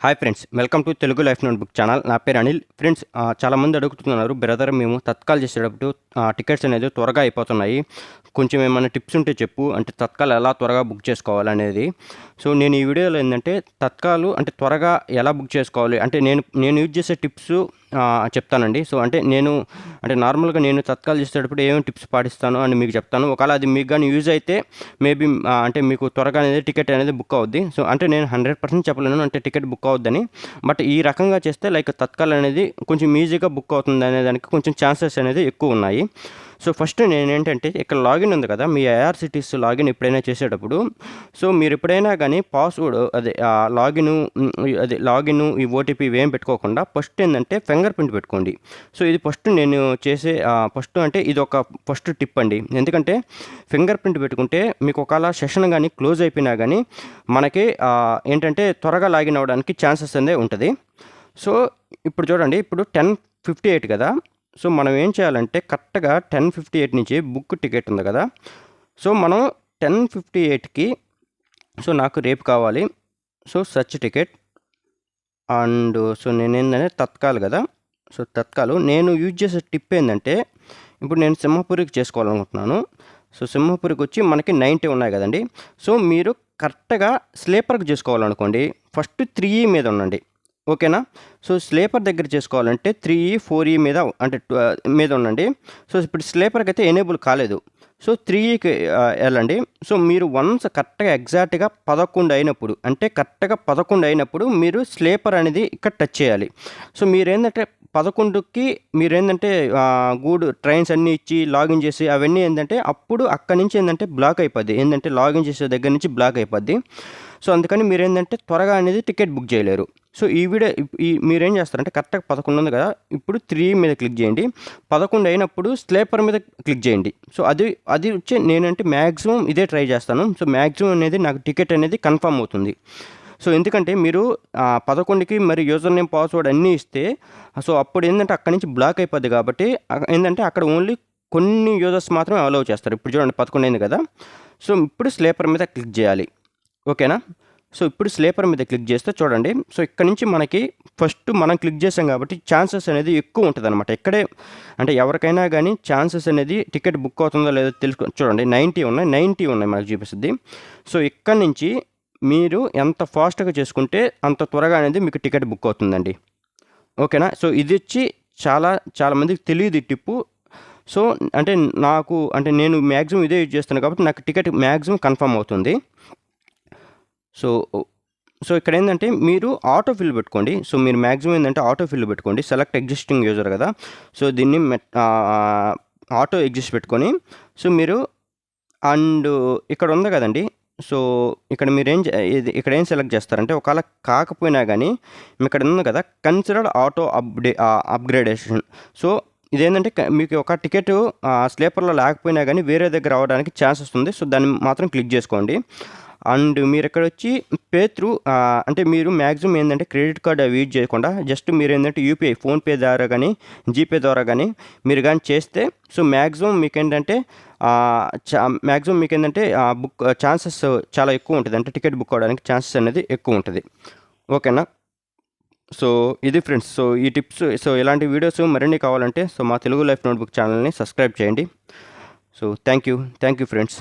Hi friends, welcome to Telugu life notebook channel. నా పేరు Anil. Friends, చాలామంది అడుగుతున్నారు, బ్రదర్ మేము తత్కాల్ చేసేటప్పుడు టికెట్స్ అనేది త్వరగా అయిపోతున్నాయి, కొంచెం ఏమైనా టిప్స్ ఉంటే చెప్పు, అంటే తత్కాల్ ఎలా త్వరగా బుక్ చేసుకోవాలనేది. సో నేను ఈ వీడియోలో ఏంటంటే తత్కాలు అంటే త్వరగా ఎలా బుక్ చేసుకోవాలి అంటే నేను యూజ్ చేసే టిప్స్ చెప్తానండి. సో అంటే నార్మల్గా నేను తత్కాల్ చేసేటప్పుడు ఏమేమి టిప్స్ పాటిస్తాను అని మీకు చెప్తాను. ఒకవేళ అది మీకు కానీ యూజ్ అయితే మేబీ అంటే మీకు త్వరగా అనేది టికెట్ అనేది బుక్ అవుద్ది. సో అంటే నేను 100% చెప్పలేను అంటే టికెట్ బుక్ అవుద్దని, బట్ ఈ రకంగా చేస్తే లైక్ తత్కాల్ అనేది కొంచెం ఈజీగా బుక్ అవుతుంది అనే దానికి కొంచెం ఛాన్సెస్ అనేది ఎక్కువ ఉన్నాయి. సో ఫస్ట్ నేనేంటంటే ఇక్కడ లాగిన్ ఉంది కదా, మీ ఐఆర్సిటీసీ లాగిన్ ఎప్పుడైనా చేసేటప్పుడు, సో మీరు ఎప్పుడైనా కానీ పాస్వర్డ్ లాగిన్ ఈ ఓటీపీ ఇవేం పెట్టుకోకుండా ఫస్ట్ ఏంటంటే ఫింగర్ ప్రింట్ పెట్టుకోండి. సో ఇది ఫస్ట్ నేను చేసే ఫస్ట్ అంటే ఇది ఒక ఫస్ట్ టిప్ అండి. ఎందుకంటే ఫింగర్ ప్రింట్ పెట్టుకుంటే మీకు ఒకవేళ సెషన్ కానీ క్లోజ్ అయిపోయినా కానీ మనకి ఏంటంటే త్వరగా లాగిన్ అవ్వడానికి ఛాన్సెస్ అనేది ఉంటుంది. సో ఇప్పుడు చూడండి, ఇప్పుడు 10:58 కదా. సో మనం ఏం చేయాలంటే కరెక్ట్గా 10:58 నుంచి బుక్ టికెట్ ఉంది కదా, సో మనం 10:58కి సో నాకు రేపు కావాలి, so search ticket and so నేనేంటంటే తత్కాల్ కదా. సో తత్కాలు నేను యూజ్ చేసే టిప్ ఏంటంటే, ఇప్పుడు నేను సింహపురికి చేసుకోవాలనుకుంటున్నాను. సో సింహపురికి వచ్చి మనకి 90 ఉన్నాయి కదండి. సో మీరు కరెక్ట్గా స్లీపర్కి చేసుకోవాలనుకోండి, ఫస్ట్ 3E మీద ఉండండి, ఓకేనా. సో స్లీపర్ దగ్గర చేసుకోవాలంటే 3E 4E మీద అంటే మీద ఉండండి. సో ఇప్పుడు స్లీపర్కి అయితే ఎనేబుల్ కాలేదు, సో 3Eకి వెళ్ళండి. సో మీరు వన్స్ కరెక్ట్గా ఎగ్జాక్ట్గా 11 అయినప్పుడు, అంటే కరెక్ట్గా 11 అయినప్పుడు మీరు స్లీపర్ అనేది ఇక్కడ టచ్ చేయాలి. సో మీరేంటంటే 11కి మీరేంటంటే గూడ్ ట్రైన్స్ అన్నీ ఇచ్చి లాగిన్ చేసి అవన్నీ ఏంటంటే అప్పుడు అక్కడి నుంచి ఏంటంటే బ్లాక్ అయిపోద్ది, ఏంటంటే లాగిన్ చేసే దగ్గర నుంచి బ్లాక్ అయిపోద్ది. సో అందుకని మీరు ఏంటంటే త్వరగా అనేది టికెట్ బుక్ చేయలేరు. సో ఈ వీడియో మీరేం చేస్తారంటే కరెక్ట్గా 11 ఉంది కదా, ఇప్పుడు 3 మీద క్లిక్ చేయండి. 11 అయినప్పుడు స్లీపర్ మీద క్లిక్ చేయండి. సో అది వచ్చి నేనంటే మ్యాక్సిమం ఇదే ట్రై చేస్తాను. సో మ్యాక్సిమం అనేది నాకు టికెట్ అనేది కన్ఫర్మ్ అవుతుంది. సో ఎందుకంటే మీరు 11కి మరి యూజర్ నేమ్ పాస్వర్డ్ అన్నీ ఇస్తే, సో అప్పుడు ఏంటంటే అక్కడి నుంచి బ్లాక్ అయిపోద్ది. కాబట్టి ఏంటంటే అక్కడ ఓన్లీ కొన్ని యూజర్స్ మాత్రమే అలౌ చేస్తారు. ఇప్పుడు చూడండి 11 అయింది కదా. సో ఇప్పుడు స్లీపర్ మీద క్లిక్ చేయాలి, ఓకేనా. సో ఇప్పుడు స్లీపర్ మీద క్లిక్ చేస్తే చూడండి, సో ఇక్కడ నుంచి మనకి ఫస్ట్ మనం క్లిక్ చేసాం కాబట్టి ఛాన్సెస్ అనేది ఎక్కువ ఉంటుంది అనమాట. ఇక్కడే అంటే ఎవరికైనా కానీ ఛాన్సెస్ అనేది టికెట్ బుక్ అవుతుందో లేదో చూడండి 90 ఉన్నాయి మనకు చూపిస్తుంది. సో ఇక్కడ నుంచి మీరు ఎంత ఫాస్ట్గా చేసుకుంటే అంత త్వరగా అనేది మీకు టికెట్ బుక్ అవుతుందండి, ఓకేనా. సో ఇది వచ్చి చాలా మందికి తెలియదు ఈ టిప్పు. సో నేను మ్యాక్సిమం ఇదే యూజ్ చేస్తాను కాబట్టి నాకు టికెట్ మ్యాక్సిమం కన్ఫర్మ్ అవుతుంది. సో ఇక్కడ ఏంటంటే మీరు ఆటో ఫిల్ పెట్టుకోండి. సో మీరు మ్యాక్సిమం ఏంటంటే ఆటో ఫిల్ పెట్టుకోండి. సెలెక్ట్ ఎగ్జిస్టింగ్ యూజర్ కదా, సో దీన్ని ఆటో ఎగ్జిస్ట్ పెట్టుకొని, సో మీరు అండ్ ఇక్కడ ఉంది కదండి. సో ఇక్కడ మీరు ఇక్కడ ఏం సెలెక్ట్ చేస్తారంటే, ఒకవేళ కాకపోయినా కానీ ఇక్కడ ఉంది కదా కన్సిడర్డ్ ఆటో అప్గ్రేడేషన్. సో ఇదేంటంటే మీకు ఒక టికెట్ స్లీపర్లో లేకపోయినా కానీ వేరే దగ్గర రావడానికి ఛాన్సెస్ ఉంది. సో దాన్ని మాత్రం క్లిక్ చేసుకోండి. అండ్ మీరు ఇక్కడ వచ్చి పే త్రూ అంటే మీరు మ్యాక్సిమం ఏంటంటే క్రెడిట్ కార్డ్ అవి యూజ్ చేయకుండా జస్ట్ మీరు ఏంటంటే యూపీఐ ఫోన్పే ద్వారా కానీ జీపే ద్వారా కానీ మీరు కానీ చేస్తే, సో మ్యాక్సిమం మీకు ఏంటంటే బుక్ ఛాన్సెస్ చాలా ఎక్కువ ఉంటుంది, అంటే టికెట్ బుక్ అవ్వడానికి ఛాన్సెస్ అనేది ఎక్కువ ఉంటుంది, ఓకేనా. సో ఇది ఫ్రెండ్స్, సో ఈ టిప్స్, సో ఇలాంటి వీడియోస్ మరిన్ని కావాలంటే సో మా తెలుగు లైఫ్ నోట్బుక్ ఛానల్ని సబ్స్క్రైబ్ చేయండి. So thank you friends.